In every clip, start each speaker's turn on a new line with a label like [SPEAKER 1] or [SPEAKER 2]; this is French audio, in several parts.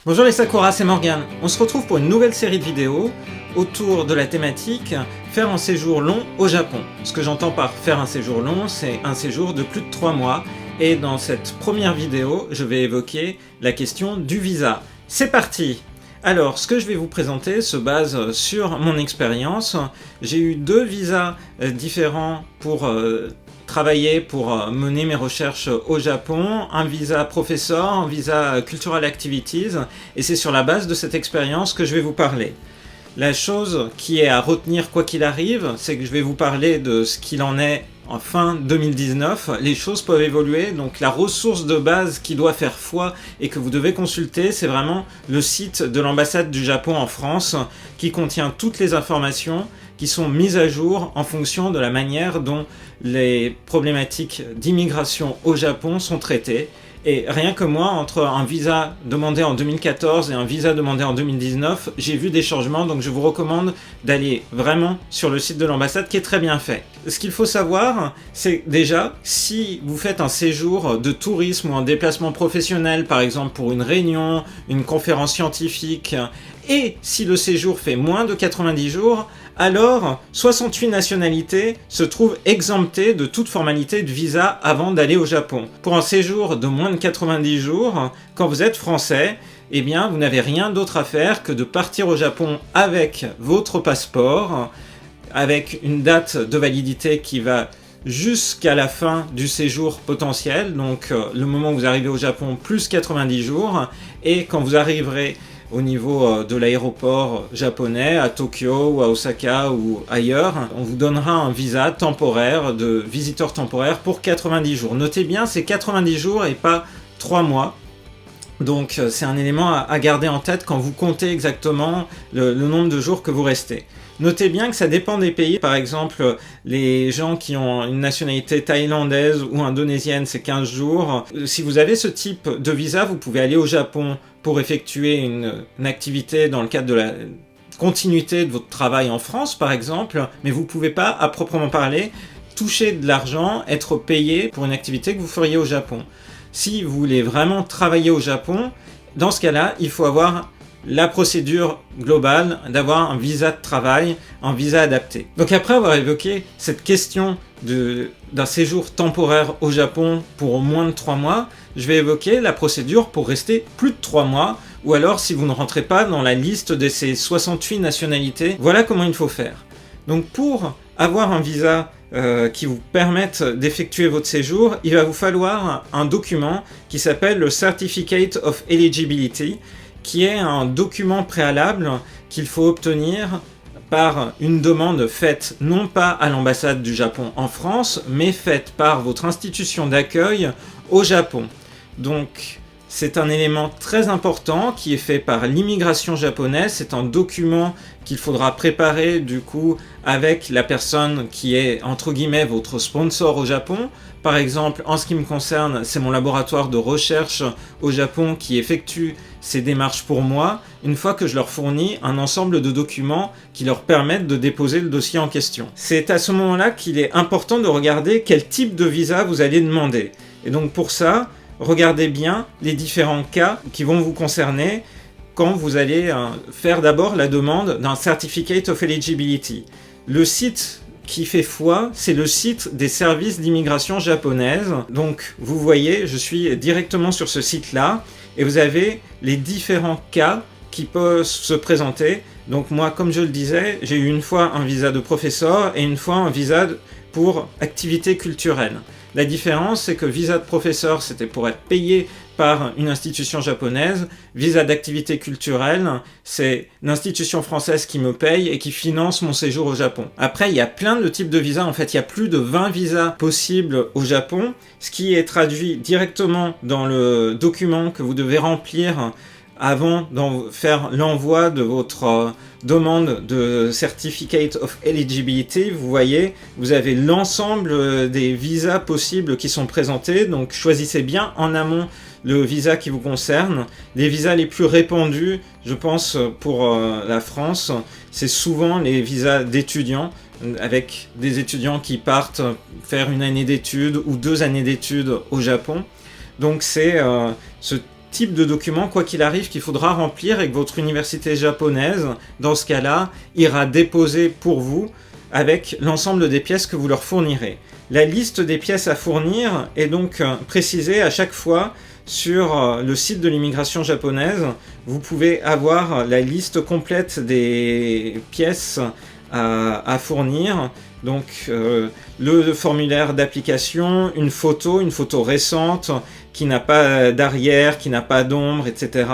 [SPEAKER 1] Bonjour les Sakura, c'est Morgane. On se retrouve pour une nouvelle série de vidéos autour de la thématique faire un séjour long au Japon. Ce que j'entends par faire un séjour long, c'est un séjour de plus de 3 mois. Et dans cette première vidéo, je vais évoquer la question du visa. C'est parti! Alors, ce que je vais vous présenter se base sur mon expérience. J'ai eu 2 visas différents pour travailler, pour mener mes recherches au Japon, un visa professeur, un visa Cultural Activities, et c'est sur la base de cette expérience que je vais vous parler. La chose qui est à retenir quoi qu'il arrive, c'est que je vais vous parler de ce qu'il en est en fin 2019. Les choses peuvent évoluer, donc la ressource de base qui doit faire foi et que vous devez consulter, c'est vraiment le site de l'ambassade du Japon en France qui contient toutes les informations qui sont mises à jour en fonction de la manière dont les problématiques d'immigration au Japon sont traitées. Et rien que moi, entre un visa demandé en 2014 et un visa demandé en 2019, j'ai vu des changements, donc je vous recommande d'aller vraiment sur le site de l'ambassade qui est très bien fait. Ce qu'il faut savoir, c'est déjà, si vous faites un séjour de tourisme ou un déplacement professionnel, par exemple pour une réunion, une conférence scientifique, et si le séjour fait moins de 90 jours, alors 68 nationalités se trouvent exemptées de toute formalité de visa avant d'aller au Japon. Pour un séjour de moins de 90 jours, quand vous êtes français, eh bien vous n'avez rien d'autre à faire que de partir au Japon avec votre passeport, avec une date de validité qui va jusqu'à la fin du séjour potentiel, donc le moment où vous arrivez au Japon plus 90 jours, et quand vous arriverez au niveau de l'aéroport japonais, à Tokyo ou à Osaka ou ailleurs, on vous donnera un visa temporaire de visiteur temporaire pour 90 jours. Notez bien, c'est 90 jours et pas 3 mois. Donc c'est un élément à garder en tête quand vous comptez exactement le nombre de jours que vous restez. Notez bien que ça dépend des pays. Par exemple, les gens qui ont une nationalité thaïlandaise ou indonésienne, c'est 15 jours. Si vous avez ce type de visa, vous pouvez aller au Japon pour effectuer une activité dans le cadre de la continuité de votre travail en France, par exemple, mais vous ne pouvez pas, à proprement parler, toucher de l'argent, être payé pour une activité que vous feriez au Japon. Si vous voulez vraiment travailler au Japon, dans ce cas-là, il faut avoir la procédure globale d'avoir un visa de travail, un visa adapté. Donc après avoir évoqué cette question d'un séjour temporaire au Japon pour moins de 3 mois, je vais évoquer la procédure pour rester plus de 3 mois, ou alors si vous ne rentrez pas dans la liste de ces 68 nationalités, voilà comment il faut faire. Donc pour avoir un visa qui vous permette d'effectuer votre séjour, il va vous falloir un document qui s'appelle le Certificate of Eligibility, qui est un document préalable qu'il faut obtenir par une demande faite non pas à l'ambassade du Japon en France, mais faite par votre institution d'accueil au Japon. Donc c'est un élément très important qui est fait par l'immigration japonaise. C'est un document qu'il faudra préparer du coup avec la personne qui est entre guillemets votre sponsor au Japon. Par exemple, en ce qui me concerne, c'est mon laboratoire de recherche au Japon qui effectue ces démarches pour moi, une fois que je leur fournis un ensemble de documents qui leur permettent de déposer le dossier en question. C'est à ce moment-là qu'il est important de regarder quel type de visa vous allez demander. Et donc pour ça, regardez bien les différents cas qui vont vous concerner quand vous allez faire d'abord la demande d'un Certificate of Eligibility. Le site qui fait foi, c'est le site des services d'immigration japonaise. Donc vous voyez, je suis directement sur ce site-là et vous avez les différents cas qui peuvent se présenter. Donc moi, comme je le disais, j'ai eu une fois un visa de professeur et une fois un visa pour activité culturelle. La différence, c'est que visa de professeur, c'était pour être payé par une institution japonaise. Visa d'activité culturelle, c'est l'institution française qui me paye et qui finance mon séjour au Japon. Après, il y a plein de types de visas. En fait, il y a plus de 20 visas possibles au Japon, ce qui est traduit directement dans le document que vous devez remplir avant d'en faire l'envoi de votre demande de Certificate of Eligibility. Vous voyez, vous avez l'ensemble des visas possibles qui sont présentés, donc choisissez bien en amont le visa qui vous concerne. Les visas les plus répandus, je pense, pour la France, c'est souvent les visas d'étudiants, avec des étudiants qui partent faire une année d'études ou 2 années d'études au Japon. Donc c'est ce type de document, quoi qu'il arrive, qu'il faudra remplir et que votre université japonaise, dans ce cas-là, ira déposer pour vous avec l'ensemble des pièces que vous leur fournirez. La liste des pièces à fournir est donc précisée à chaque fois sur le site de l'immigration japonaise. Vous pouvez avoir la liste complète des pièces à fournir. Donc le formulaire d'application, une photo récente qui n'a pas d'arrière, qui n'a pas d'ombre, etc.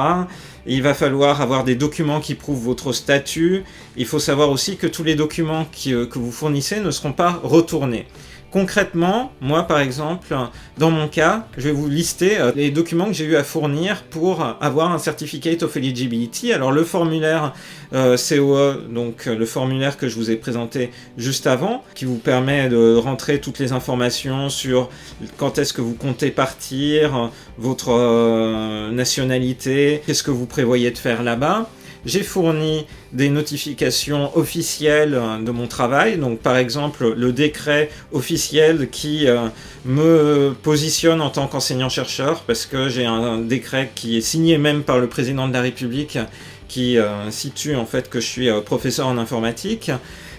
[SPEAKER 1] Il va falloir avoir des documents qui prouvent votre statut. Il faut savoir aussi que tous les documents que vous fournissez ne seront pas retournés. Concrètement, moi par exemple, dans mon cas, je vais vous lister les documents que j'ai eu à fournir pour avoir un Certificate of Eligibility. Alors le formulaire COE, donc le formulaire que je vous ai présenté juste avant, qui vous permet de rentrer toutes les informations sur quand est-ce que vous comptez partir, votre nationalité, qu'est-ce que vous prévoyez de faire là-bas. J'ai fourni des notifications officielles de mon travail, donc par exemple le décret officiel qui me positionne en tant qu'enseignant-chercheur, parce que j'ai un décret qui est signé même par le président de la République, qui situe en fait que je suis professeur en informatique.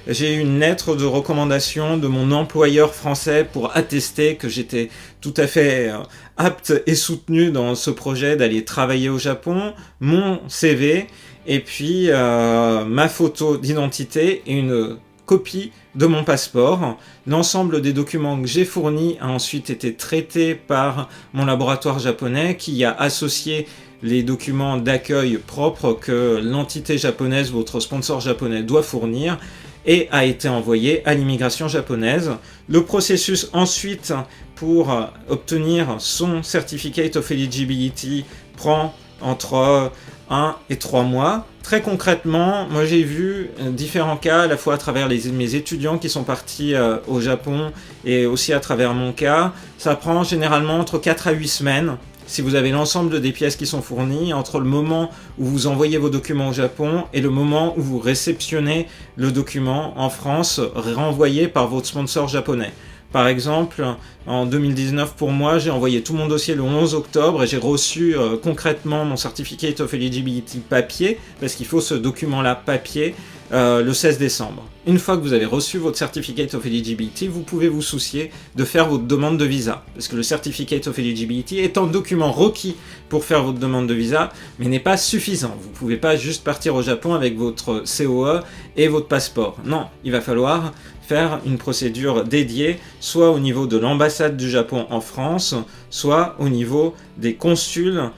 [SPEAKER 1] J'ai eu une lettre de recommandation de mon employeur français pour attester que j'étais tout à fait apte et soutenu dans ce projet d'aller travailler au Japon, mon CV, et puis ma photo d'identité et une copie de mon passeport. L'ensemble des documents que j'ai fournis a ensuite été traité par mon laboratoire japonais qui a associé les documents d'accueil propres que l'entité japonaise, votre sponsor japonais, doit fournir et a été envoyé à l'immigration japonaise. Le processus ensuite pour obtenir son Certificate of Eligibility prend entre 1 et 3 mois. Très concrètement, moi j'ai vu différents cas à la fois à travers mes étudiants qui sont partis au Japon et aussi à travers mon cas. Ça prend généralement entre 4 à 8 semaines. Si vous avez l'ensemble des pièces qui sont fournies, entre le moment où vous envoyez vos documents au Japon et le moment où vous réceptionnez le document en France renvoyé par votre sponsor japonais. Par exemple, en 2019, pour moi, j'ai envoyé tout mon dossier le 11 octobre et j'ai reçu concrètement mon Certificate of Eligibility papier, parce qu'il faut ce document-là papier, le 16 décembre. Une fois que vous avez reçu votre Certificate of Eligibility, vous pouvez vous soucier de faire votre demande de visa, parce que le Certificate of Eligibility est un document requis pour faire votre demande de visa, mais n'est pas suffisant. Vous ne pouvez pas juste partir au Japon avec votre COE et votre passeport. Non, il va falloir faire une procédure dédiée, soit au niveau de l'ambassade du Japon en France, soit au niveau des consuls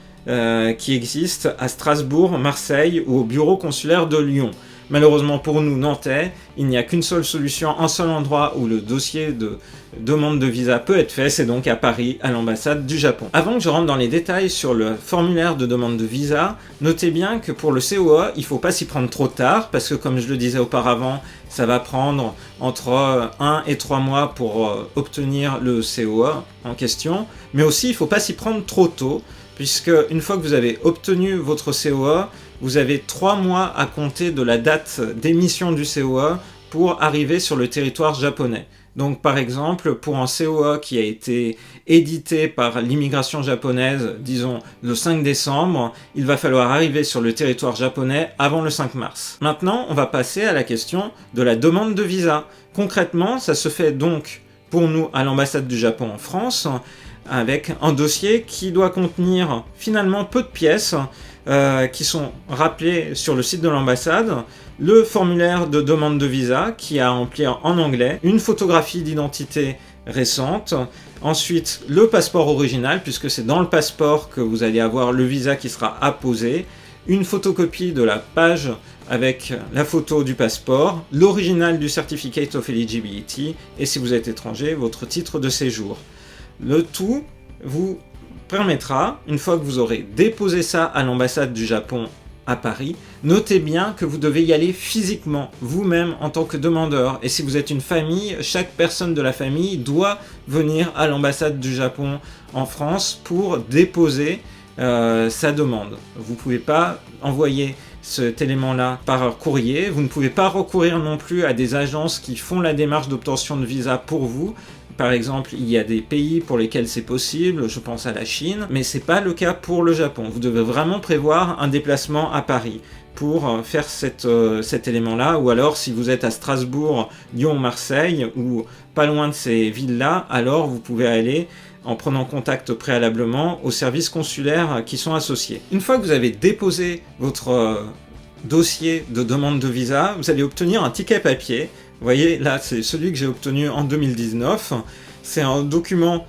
[SPEAKER 1] qui existent à Strasbourg, Marseille ou au bureau consulaire de Lyon. Malheureusement pour nous Nantais, il n'y a qu'une seule solution, un seul endroit où le dossier de demande de visa peut être fait, c'est donc à Paris, à l'ambassade du Japon. Avant que je rentre dans les détails sur le formulaire de demande de visa, notez bien que pour le COE, il ne faut pas s'y prendre trop tard, parce que comme je le disais auparavant, ça va prendre entre 1 et 3 mois pour obtenir le COE en question, mais aussi il ne faut pas s'y prendre trop tôt, puisque une fois que vous avez obtenu votre COE, vous avez 3 mois à compter de la date d'émission du COE pour arriver sur le territoire japonais. Donc par exemple, pour un COE qui a été édité par l'immigration japonaise, disons le 5 décembre, il va falloir arriver sur le territoire japonais avant le 5 mars. Maintenant, on va passer à la question de la demande de visa. Concrètement, ça se fait donc pour nous à l'ambassade du Japon en France, avec un dossier qui doit contenir finalement peu de pièces, qui sont rappelés sur le site de l'ambassade, le formulaire de demande de visa qui a à remplir en anglais, une photographie d'identité récente, ensuite le passeport original puisque c'est dans le passeport que vous allez avoir le visa qui sera apposé, une photocopie de la page avec la photo du passeport, l'original du Certificate of Eligibility et si vous êtes étranger, votre titre de séjour. Le tout vous permettra, une fois que vous aurez déposé ça à l'ambassade du Japon à Paris, notez bien que vous devez y aller physiquement, vous-même en tant que demandeur. Et si vous êtes une famille, chaque personne de la famille doit venir à l'ambassade du Japon en France pour déposer sa demande. Vous ne pouvez pas envoyer cet élément-là par courrier, vous ne pouvez pas recourir non plus à des agences qui font la démarche d'obtention de visa pour vous. par exemple, il y a des pays pour lesquels c'est possible, je pense à la Chine, mais c'est pas le cas pour le Japon. Vous devez vraiment prévoir un déplacement à Paris pour faire cet élément-là, ou alors si vous êtes à Strasbourg, Lyon, Marseille, ou pas loin de ces villes-là, alors vous pouvez aller en prenant contact préalablement aux services consulaires qui sont associés. Une fois que vous avez déposé votre dossier de demande de visa, vous allez obtenir un ticket papier. Vous voyez, là, c'est celui que j'ai obtenu en 2019. C'est un document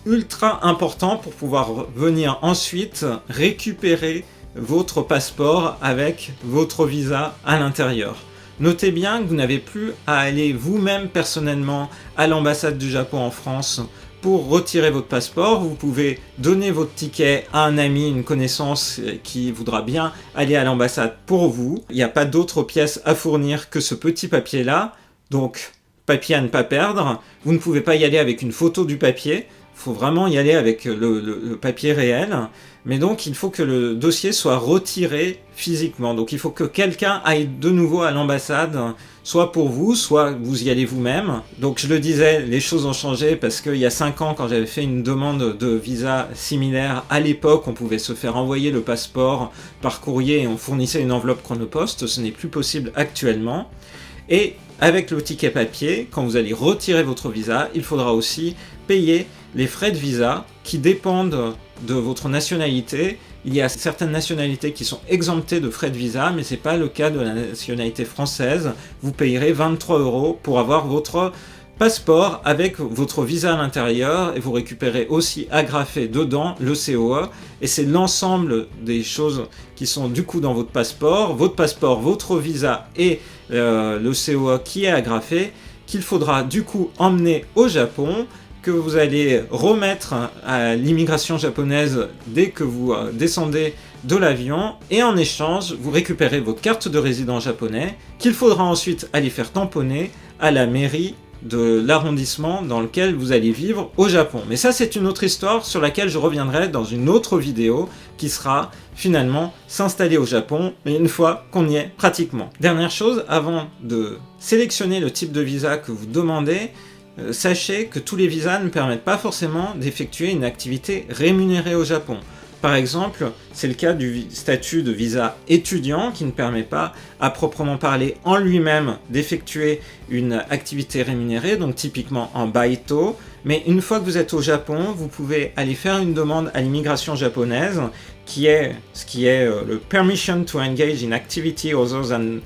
[SPEAKER 1] ultra important pour pouvoir venir ensuite récupérer votre passeport avec votre visa à l'intérieur. Notez bien que vous n'avez plus à aller vous-même personnellement à l'ambassade du Japon en France pour retirer votre passeport. Vous pouvez donner votre ticket à un ami, une connaissance qui voudra bien aller à l'ambassade pour vous. Il n'y a pas d'autres pièces à fournir que ce petit papier-là, donc papier à ne pas perdre. Vous ne pouvez pas y aller avec une photo du papier, il faut vraiment y aller avec le papier réel. Mais donc il faut que le dossier soit retiré physiquement. Donc il faut que quelqu'un aille de nouveau à l'ambassade, soit pour vous, soit vous y allez vous-même. Donc je le disais, les choses ont changé parce qu'il y a 5 ans, quand j'avais fait une demande de visa similaire, à l'époque on pouvait se faire envoyer le passeport par courrier et on fournissait une enveloppe Chronopost. Ce n'est plus possible actuellement. Et avec le ticket papier, quand vous allez retirer votre visa, il faudra aussi payer les frais de visa qui dépendent de votre nationalité. Il y a certaines nationalités qui sont exemptées de frais de visa, mais ce n'est pas le cas de la nationalité française. Vous payerez 23 € pour avoir votre passeport avec votre visa à l'intérieur et vous récupérez aussi agrafé dedans le COE. Et c'est l'ensemble des choses qui sont du coup dans votre passeport, votre visa et le COE qui est agrafé, qu'il faudra du coup emmener au Japon, que vous allez remettre à l'immigration japonaise dès que vous descendez de l'avion, et en échange, vous récupérez votre carte de résident japonais, qu'il faudra ensuite aller faire tamponner à la mairie de l'arrondissement dans lequel vous allez vivre au Japon. Mais ça, c'est une autre histoire sur laquelle je reviendrai dans une autre vidéo qui sera finalement s'installer au Japon, mais une fois qu'on y est pratiquement. Dernière chose, avant de sélectionner le type de visa que vous demandez, sachez que tous les visas ne permettent pas forcément d'effectuer une activité rémunérée au Japon. Par exemple, c'est le cas du statut de visa étudiant qui ne permet pas, à proprement parler en lui-même, d'effectuer une activité rémunérée, donc typiquement en baito. Mais une fois que vous êtes au Japon, vous pouvez aller faire une demande à l'immigration japonaise, qui est le Permission to engage in activity other than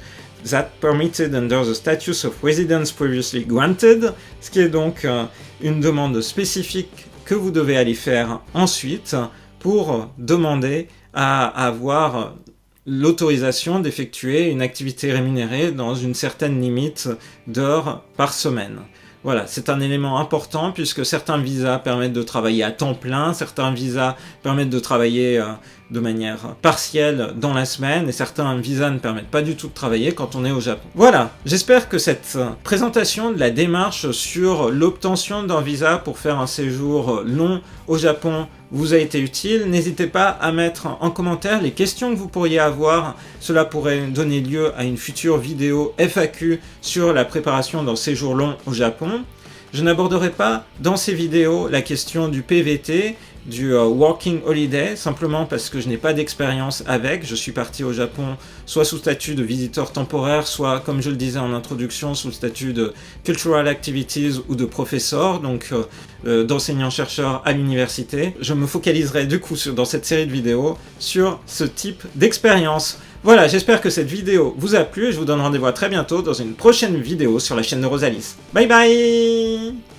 [SPEAKER 1] that permitted under the status of residence previously granted, ce qui est donc une demande spécifique que vous devez aller faire ensuite pour demander à avoir l'autorisation d'effectuer une activité rémunérée dans une certaine limite d'heures par semaine. Voilà, c'est un élément important puisque certains visas permettent de travailler à temps plein, certains visas permettent de travailler de manière partielle dans la semaine et certains visas ne permettent pas du tout de travailler quand on est au Japon. Voilà, j'espère que cette présentation de la démarche sur l'obtention d'un visa pour faire un séjour long au Japon vous a été utile. N'hésitez pas à mettre en commentaire les questions que vous pourriez avoir. Cela pourrait donner lieu à une future vidéo FAQ sur la préparation d'un séjour long au Japon. Je n'aborderai pas dans ces vidéos la question du PVT, du Working Holiday, simplement parce que je n'ai pas d'expérience avec. Je suis parti au Japon soit sous statut de visiteur temporaire, soit, comme je le disais en introduction, sous le statut de Cultural Activities ou de professeur, donc d'enseignant-chercheur à l'université. Je me focaliserai du coup dans cette série de vidéos sur ce type d'expérience. Voilà, j'espère que cette vidéo vous a plu et je vous donne rendez-vous à très bientôt dans une prochaine vidéo sur la chaîne de Rosalis. Bye bye!